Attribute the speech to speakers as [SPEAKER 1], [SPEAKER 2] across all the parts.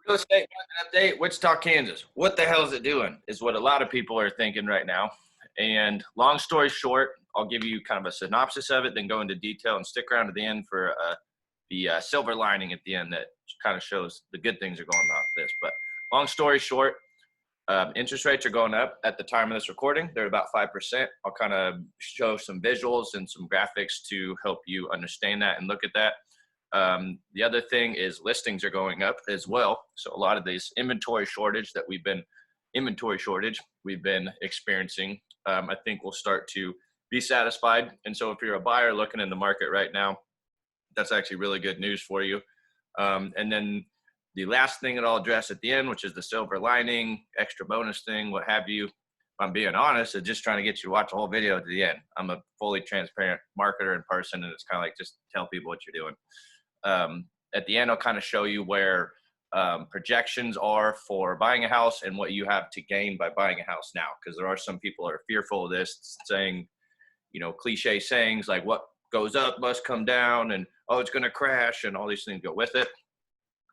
[SPEAKER 1] Real estate market update, Wichita, Kansas. What the hell is it doing? Is what a lot of people are thinking right now. And long story short, I'll give you kind of a synopsis of it, then go into detail and stick around to the end for the silver lining at the end that kind of shows the good things are going off this. But long story short, interest rates are going up at the time of this recording. They're about 5%. I'll kind of show some visuals and some graphics to help you understand that and look at that. The other thing is listings are going up as well. So a lot of this inventory shortage we've been experiencing, I think we'll start to be satisfied. And so if you're a buyer looking in the market right now, that's actually really good news for you. And then the last thing that I'll address at the end, which is the silver lining, extra bonus thing, what have you. If I'm being honest, it's just trying to get you to watch the whole video to the end. I'm a fully transparent marketer in person, and it's kind of like just tell people what you're doing. At the end, I'll kind of show you where projections are for buying a house and what you have to gain by buying a house now. Because there are some people that are fearful of this, saying, cliche sayings like what goes up must come down and, oh, it's going to crash and all these things go with it.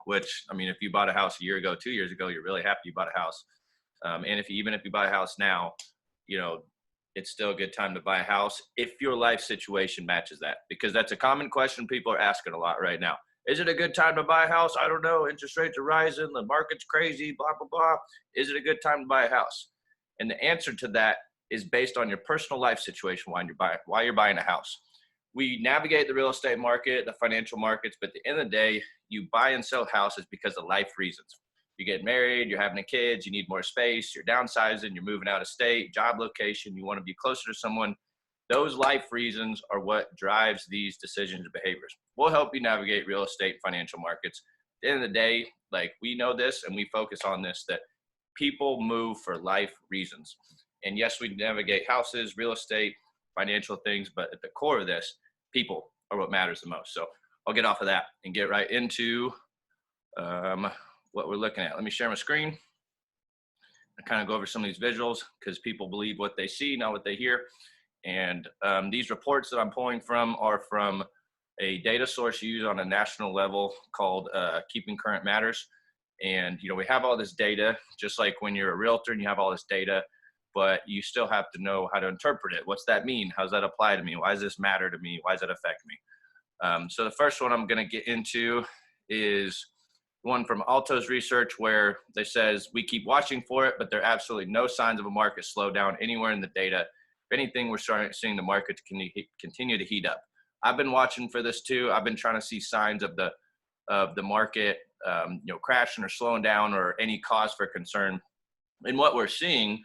[SPEAKER 1] Which, I mean, if you bought a house a year ago, 2 years ago, you're really happy you bought a house. And even if you buy a house now, it's still a good time to buy a house if your life situation matches that, because that's a common question people are asking a lot right now. Is it a good time to buy a house? I don't know. Interest rates are rising. The market's crazy, blah, blah, blah. Is it a good time to buy a house? And the answer to that is based on your personal life situation while you're buying a house. We navigate the real estate market, the financial markets, but at the end of the day, you buy and sell houses because of life reasons. You get married, you're having kids, you need more space, you're downsizing, you're moving out of state, job location, you want to be closer to someone. Those life reasons are what drives these decisions and behaviors. We'll help you navigate real estate financial markets. At the end of the day, we know this and we focus on this, that people move for life reasons. And yes, we navigate houses, real estate, financial things, but at the core of this, people are what matters the most. So I'll get off of that and get right into what we're looking at. Let me share my screen. I kind of go over some of these visuals because people believe what they see, not what they hear. And these reports that I'm pulling from are from a data source used on a national level called Keeping Current Matters. And, we have all this data, just like when you're a realtor and you have all this data, but you still have to know how to interpret it. What's that mean? How does that apply to me? Why does this matter to me? Why does that affect me? So the first one I'm going to get into is one from Alto's research, where they says we keep watching for it, but there are absolutely no signs of a market slowdown anywhere in the data. If anything, we're starting seeing the market continue to heat up. I've been watching for this too. I've been trying to see signs of the market, crashing or slowing down, or any cause for concern. And what we're seeing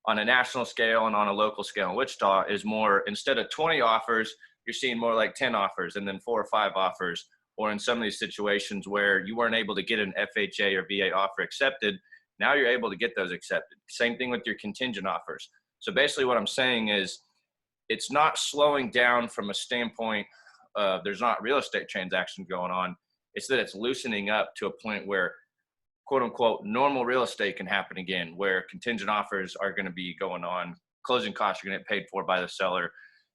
[SPEAKER 1] on a national scale and on a local scale in Wichita is more, instead of 20 offers, you're seeing more like 10 offers and then 4 or 5 offers. Or in some of these situations where you weren't able to get an FHA or VA offer accepted, now you're able to get those accepted. Same thing with your contingent offers. So basically what I'm saying is it's not slowing down from a standpoint of there's not real estate transactions going on. It's that it's loosening up to a point where, quote unquote, normal real estate can happen again, where contingent offers are going to be going on. Closing costs are going to get paid for by the seller,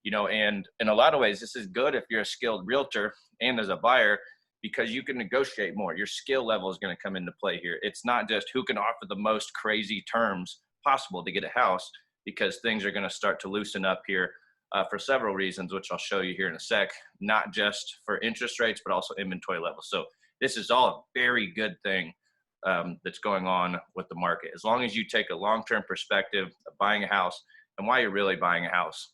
[SPEAKER 1] and in a lot of ways, this is good if you're a skilled realtor and as a buyer, because you can negotiate more. Your skill level is going to come into play here. It's not just who can offer the most crazy terms possible to get a house, because things are going to start to loosen up here for several reasons, which I'll show you here in a sec, not just for interest rates, but also inventory levels. So this is all a very good thing that's going on with the market. As long as you take a long-term perspective of buying a house and why you're really buying a house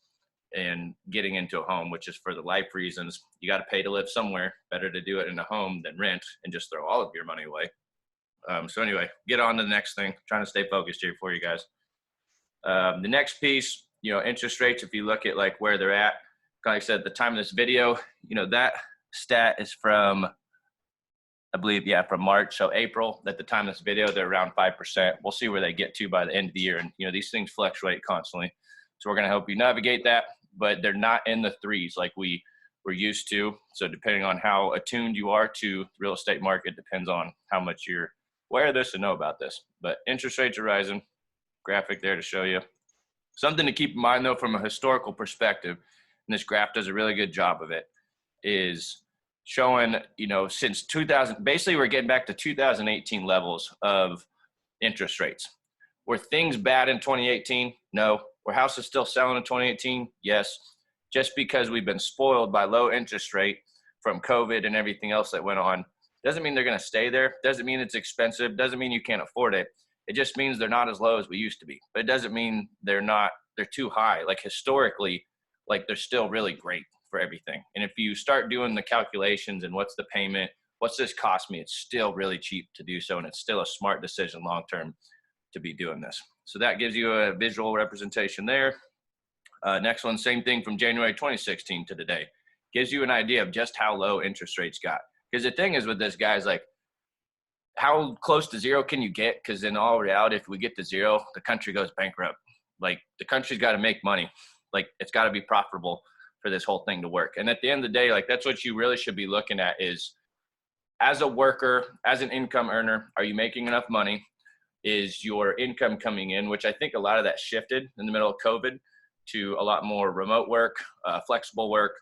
[SPEAKER 1] and getting into a home, which is for the life reasons. You got to pay to live somewhere. Better to do it in a home than rent and just throw all of your money away. So anyway, get on to the next thing. Trying to stay focused here for you guys. The next piece, interest rates, if you look at where they're at, like I said, at the time of this video, that stat is from, I believe, from March. So April, at the time of this video, they're around 5%. We'll see where they get to by the end of the year. And, these things fluctuate constantly. So we're going to help you navigate that, but they're not in the 3s like we were used to. So depending on how attuned you are to the real estate market, depends on how much you're aware of this and know about this. But interest rates are rising. Graphic there to show you. Something to keep in mind, though, from a historical perspective, and this graph does a really good job of it, is showing, since 2000, basically we're getting back to 2018 levels of interest rates. Were things bad in 2018? No. Were houses still selling in 2018? Yes. Just because we've been spoiled by low interest rate from COVID and everything else that went on, doesn't mean they're going to stay there. Doesn't mean it's expensive. Doesn't mean you can't afford it. It just means they're not as low as we used to be. But it doesn't mean they're too high. Like historically, like they're still really great for everything. And if you start doing the calculations and what's the payment, what's this cost me, it's still really cheap to do so. And it's still a smart decision long-term to be doing this. So that gives you a visual representation there. Next one, same thing from January 2016 to today. Gives you an idea of just how low interest rates got. Because the thing is with this, guys, like, how close to zero can you get? Because in all reality, if we get to zero, the country goes bankrupt. Like, the country's got to make money. Like, it's got to be profitable for this whole thing to work. And at the end of the day, like, that's what you really should be looking at is, as a worker, as an income earner, are you making enough money? Is your income coming in? Which I think a lot of that shifted in the middle of COVID to a lot more remote work, flexible work,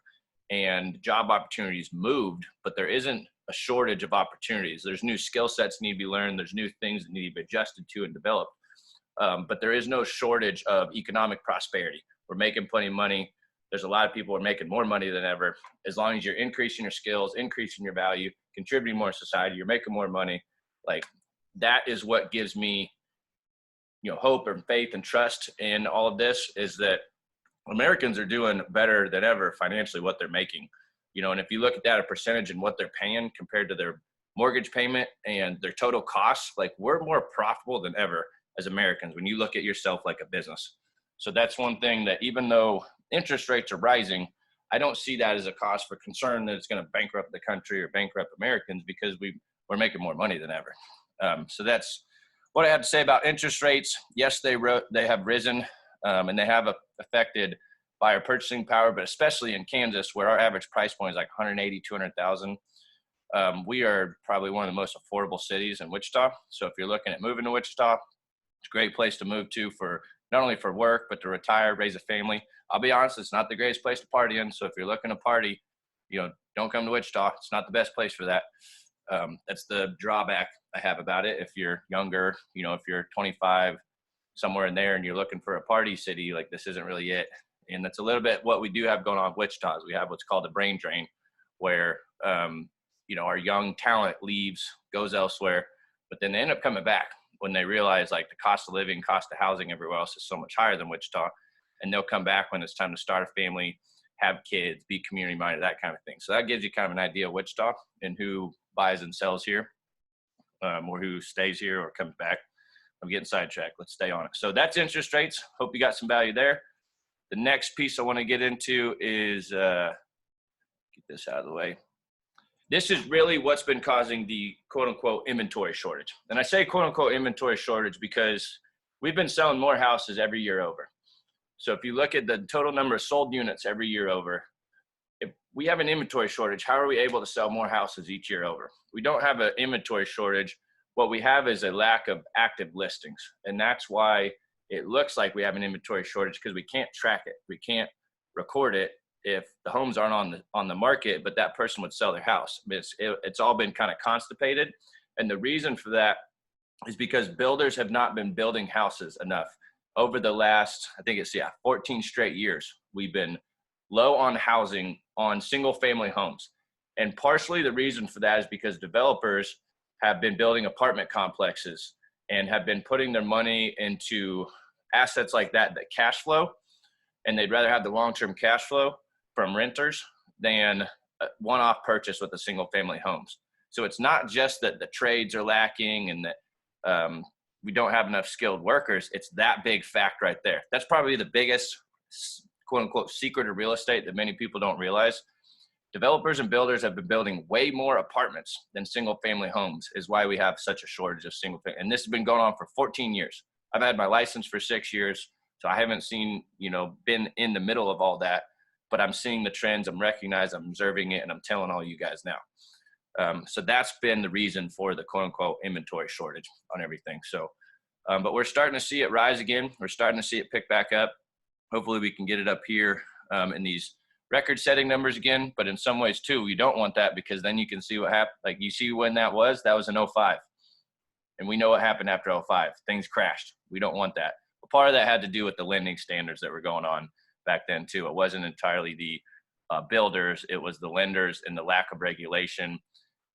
[SPEAKER 1] and job opportunities moved, but there isn't a shortage of opportunities. There's new skill sets need to be learned. There's new things that need to be adjusted to and developed. But there is no shortage of economic prosperity. We're making plenty of money. There's a lot of people who are making more money than ever. As long as you're increasing your skills, increasing your value, contributing more to society, you're making more money. Like, that is what gives me, hope and faith and trust in all of this, is that Americans are doing better than ever financially what they're making. And if you look at that a percentage and what they're paying compared to their mortgage payment and their total costs, like, we're more profitable than ever as Americans when you look at yourself like a business. So that's one thing that, even though interest rates are rising, I don't see that as a cause for concern that it's going to bankrupt the country or bankrupt Americans, because we're making more money than ever. So that's what I have to say about interest rates. Yes, they have risen, and they have affected buyer purchasing power, but especially in Kansas, where our average price point is like 180, 200,000. We are probably one of the most affordable cities in Wichita. So if you're looking at moving to Wichita, it's a great place to move to, for not only for work, but to retire, raise a family. I'll be honest, it's not the greatest place to party in. So if you're looking to party, don't come to Wichita. It's not the best place for that. That's the drawback I have about it. If you're younger, if you're 25, somewhere in there, and you're looking for a party city, like, this isn't really it. And that's a little bit what we do have going on in Wichita, is we have what's called a brain drain, where, our young talent leaves, goes elsewhere, but then they end up coming back when they realize, like, the cost of living, cost of housing everywhere else is so much higher than Wichita. And they'll come back when it's time to start a family, have kids, be community minded, that kind of thing. So that gives you kind of an idea of Wichita and who buys and sells here, or who stays here or comes back. I'm getting sidetracked. Let's stay on it. So that's interest rates. Hope you got some value there. The next piece I want to get into is, get this out of the way. This is really what's been causing the quote unquote inventory shortage. And I say quote unquote inventory shortage because we've been selling more houses every year over. So if you look at the total number of sold units every year over, if we have an inventory shortage, how are we able to sell more houses each year over? We don't have an inventory shortage. What we have is a lack of active listings. And that's why it looks like we have an inventory shortage, because we can't track it. We can't record it if the homes aren't on the market, but that person would sell their house. It's all been kind of constipated. And the reason for that is because builders have not been building houses enough. Over the last, 14 straight years, we've been low on housing on single family homes. And partially the reason for that is because developers have been building apartment complexes and have been putting their money into assets like that cash flow. And they'd rather have the long-term cash flow from renters than a one-off purchase with the single family homes. So it's not just that the trades are lacking and that we don't have enough skilled workers. It's that big fact right there. That's probably the biggest quote unquote secret of real estate that many people don't realize. Developers and builders have been building way more apartments than single family homes, is why we have such a shortage of single family. And this has been going on for 14 years. I've had my license for 6 years, so I haven't seen, been in the middle of all that, but I'm seeing the trends, I'm recognizing, I'm observing it, and I'm telling all you guys now. So that's been the reason for the quote unquote inventory shortage on everything. So, but we're starting to see it rise again. We're starting to see it pick back up. Hopefully we can get it up here in these record-setting numbers again, but in some ways too, you don't want that, because then you can see what happened. Like, you see when that was in 05. And we know what happened after 05. Things crashed. We don't want that. But part of that had to do with the lending standards that were going on back then too. It wasn't entirely the builders. It was the lenders and the lack of regulation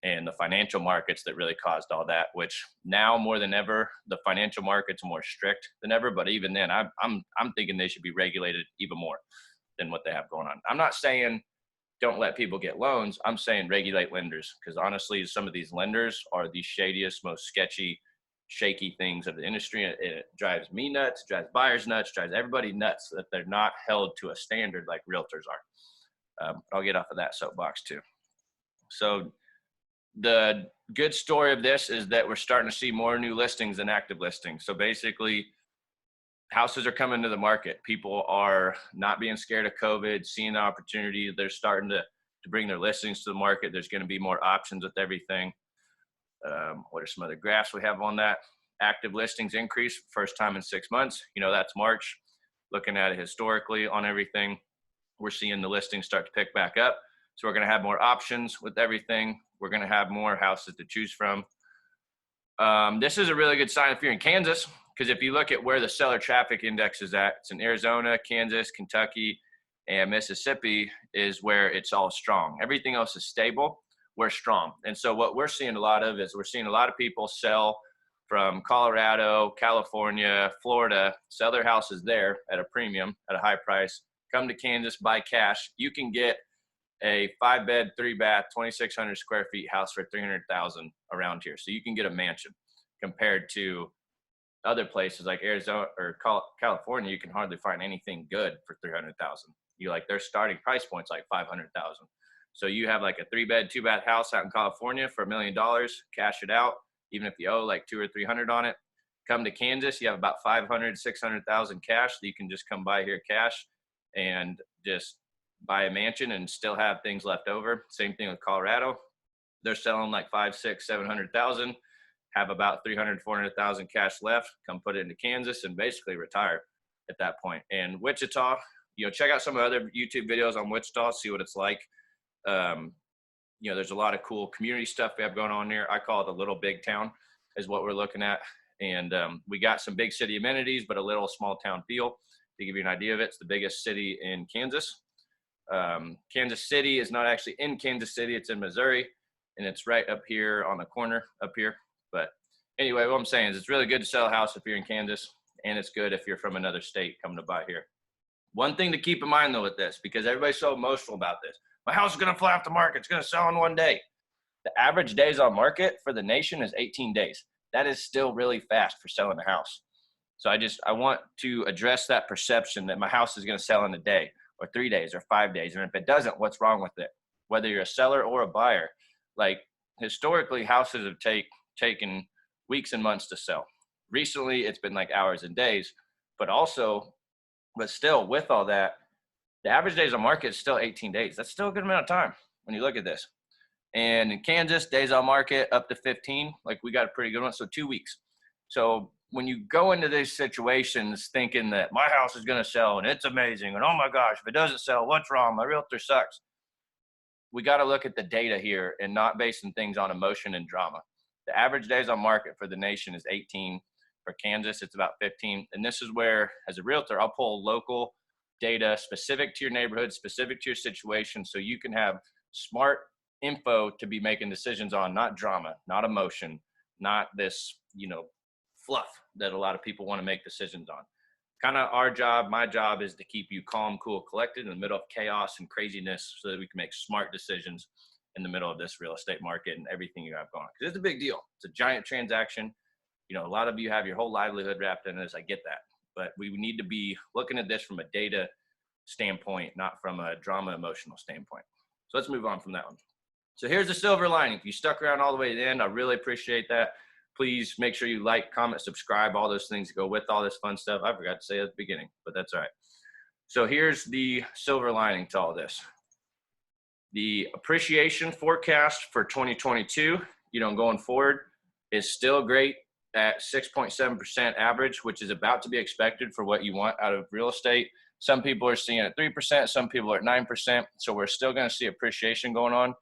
[SPEAKER 1] and the financial markets that really caused all that, which now more than ever, the financial markets are more strict than ever. But even then, I'm thinking they should be regulated even more than what they have going on. I'm not saying don't let people get loans. I'm saying regulate lenders, because honestly, some of these lenders are the shadiest, most sketchy, shaky things of the industry. It drives me nuts, drives buyers nuts, drives everybody nuts that they're not held to a standard like realtors are. I'll get off of that soapbox too. So the good story of this is that we're starting to see more new listings than active listings. So basically, houses are coming to the market. People are not being scared of COVID, seeing the opportunity. They're starting to bring their listings to the market. There's going to be more options with everything. What are some other graphs we have on that? Active listings increase, first time in 6 months. You know, that's March. Looking at it historically on everything, we're seeing the listings start to pick back up. So we're going to have more options with everything. We're going to have more houses to choose from. This is a really good sign if you're in Kansas, because if you look at where the seller traffic index is at, it's in Arizona, Kansas, Kentucky, and Mississippi is where it's all strong. Everything else is stable. We're strong. And so what we're seeing a lot of is we're seeing a lot of people sell from Colorado, California, Florida, sell their houses there at a premium, at a high price, come to Kansas, buy cash. You can get a 5-bed, 3-bath, 2,600 square feet house for $300,000 around here. So you can get a mansion compared to other places like Arizona or California. You can hardly find anything good for $300,000. You like their starting price point's like $500,000. So you have like a 3-bed, 2-bath house out in California for $1 million, cash it out, even if you owe like 200 or 300 on it. Come to Kansas, you have about 500, 600,000 cash that you can just come buy here cash and just buy a mansion and still have things left over. Same thing with Colorado. They're selling like 5, 6, 700,000, have about 300, 400,000 cash left, come put it into Kansas and basically retire at that point. And Wichita, you know, check out some of the other YouTube videos on Wichita, see what it's like. You know, there's a lot of cool community stuff we have going on here. I call it a little big town is what we're looking at. And we got some big city amenities, but a little small town feel. To give you an idea of it, it's the biggest city in Kansas. Kansas City is not actually in Kansas City, it's in Missouri, and it's right up here on the corner up here. But anyway, what I'm saying is it's really good to sell a house if you're in Kansas, and it's good if you're from another state coming to buy here. One thing to keep in mind though with this, because everybody's so emotional about this, my house is going to fly off the market, it's going to sell in 1 day. The average days on market for the nation is 18 days. That is still really fast for selling a house. So I want to address that perception that my house is going to sell in a day or 3 days or 5 days. And if it doesn't, what's wrong with it? Whether you're a seller or a buyer, like historically houses have taken weeks and months to sell. Recently, it's been like hours and days, but still with all that, the average days on market is still 18 days. That's still a good amount of time when you look at this. And in Kansas, days on market up to 15, like we got a pretty good one. So 2 weeks. So when you go into these situations thinking that my house is going to sell and it's amazing and oh my gosh, if it doesn't sell, what's wrong? My realtor sucks. We got to look at the data here and not basing things on emotion and drama. The average days on market for the nation is 18. For Kansas, it's about 15. And this is where, as a realtor, I'll pull local data specific to your neighborhood, specific to your situation, so you can have smart info to be making decisions on, not drama, not emotion, not this, fluff that a lot of people want to make decisions on. Kind of our job, my job, is to keep you calm, cool, collected in the middle of chaos and craziness so that we can make smart decisions in the middle of this real estate market and everything you have going on. Because it's a big deal. It's a giant transaction. A lot of you have your whole livelihood wrapped in this. I get that. But we need to be looking at this from a data standpoint, not from a drama emotional standpoint. So let's move on from that one. So here's the silver lining. If you stuck around all the way to the end, I really appreciate that. Please make sure you like, comment, subscribe, all those things that go with all this fun stuff. I forgot to say at the beginning, but that's all right. So here's the silver lining to all this. The appreciation forecast for 2022, going forward, is still great at 6.7% average, which is about to be expected for what you want out of real estate. Some people are seeing it at 3%, some people are at 9%. So we're still going to see appreciation going on.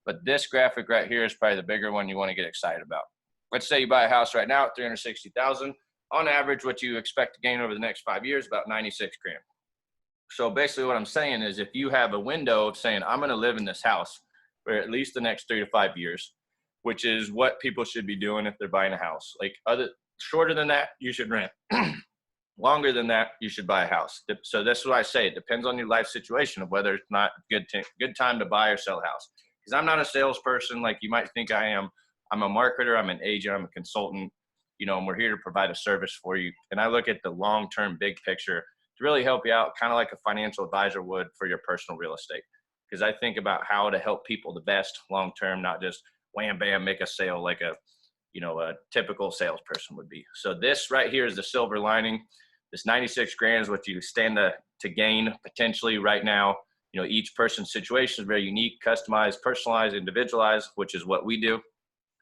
[SPEAKER 1] But this graphic right here is probably the bigger one you want to get excited about. Let's say you buy a house right now at $360,000. On average, what you expect to gain over the next 5 years, about 96 grand. So basically what I'm saying is if you have a window of saying, I'm going to live in this house for at least the next 3 to 5 years, which is what people should be doing if they're buying a house. Like shorter than that, you should rent. Longer than that, you should buy a house. So that's what I say. It depends on your life situation of whether it's not good time to buy or sell a house. Because I'm not a salesperson like you might think I am. I'm a marketer. I'm an agent. I'm a consultant. And we're here to provide a service for you. And I look at the long-term big picture to really help you out, kind of like a financial advisor would for your personal real estate. Because I think about how to help people the best long-term, not just wham, bam, make a sale like a typical salesperson would be. So this right here is the silver lining. This 96 grand is what you stand to gain potentially right now. Each person's situation is very unique, customized, personalized, individualized, which is what we do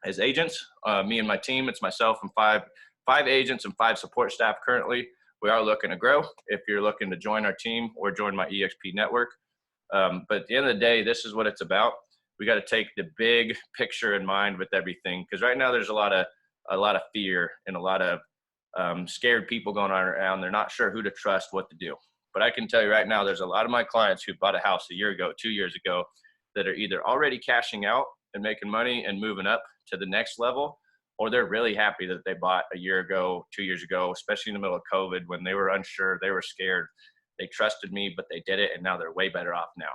[SPEAKER 1] as agents. Me and my team, it's myself and five agents and 5 support staff currently. We are looking to grow if you're looking to join our team or join my EXP network. But at the end of the day, this is what it's about. We got to take the big picture in mind with everything. Because right now there's a lot of fear and a lot of scared people going on around. They're not sure who to trust, what to do. But I can tell you right now, there's a lot of my clients who bought a house a year ago, 2 years ago, that are either already cashing out and making money and moving up to the next level, or they're really happy that they bought a year ago, 2 years ago, especially in the middle of COVID when they were unsure, they were scared. They trusted me, but they did it, and now they're way better off now.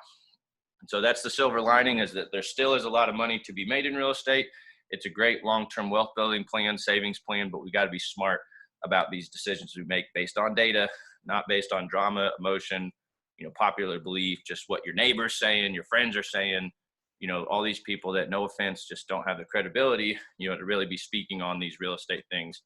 [SPEAKER 1] And so that's the silver lining, is that there still is a lot of money to be made in real estate. It's a great long-term wealth building plan, savings plan, but we got to be smart about these decisions we make based on data, not based on drama, emotion, popular belief, just what your neighbor's saying, your friends are saying, all these people that, no offense, just don't have the credibility, to really be speaking on these real estate things.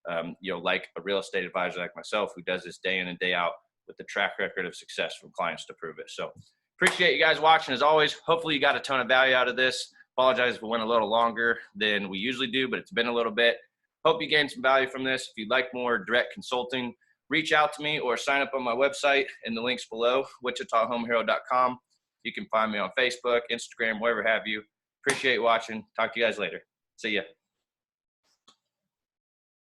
[SPEAKER 1] Like a real estate advisor like myself who does this day in and day out with the track record of success from clients to prove it. So appreciate you guys watching as always. Hopefully you got a ton of value out of this. Apologize if it went a little longer than we usually do, but it's been a little bit. Hope you gained some value from this. If you'd like more direct consulting, reach out to me or sign up on my website in the links below, wichitahomehero.com. You can find me on Facebook, Instagram, wherever have you. Appreciate watching. Talk to you guys later. See ya.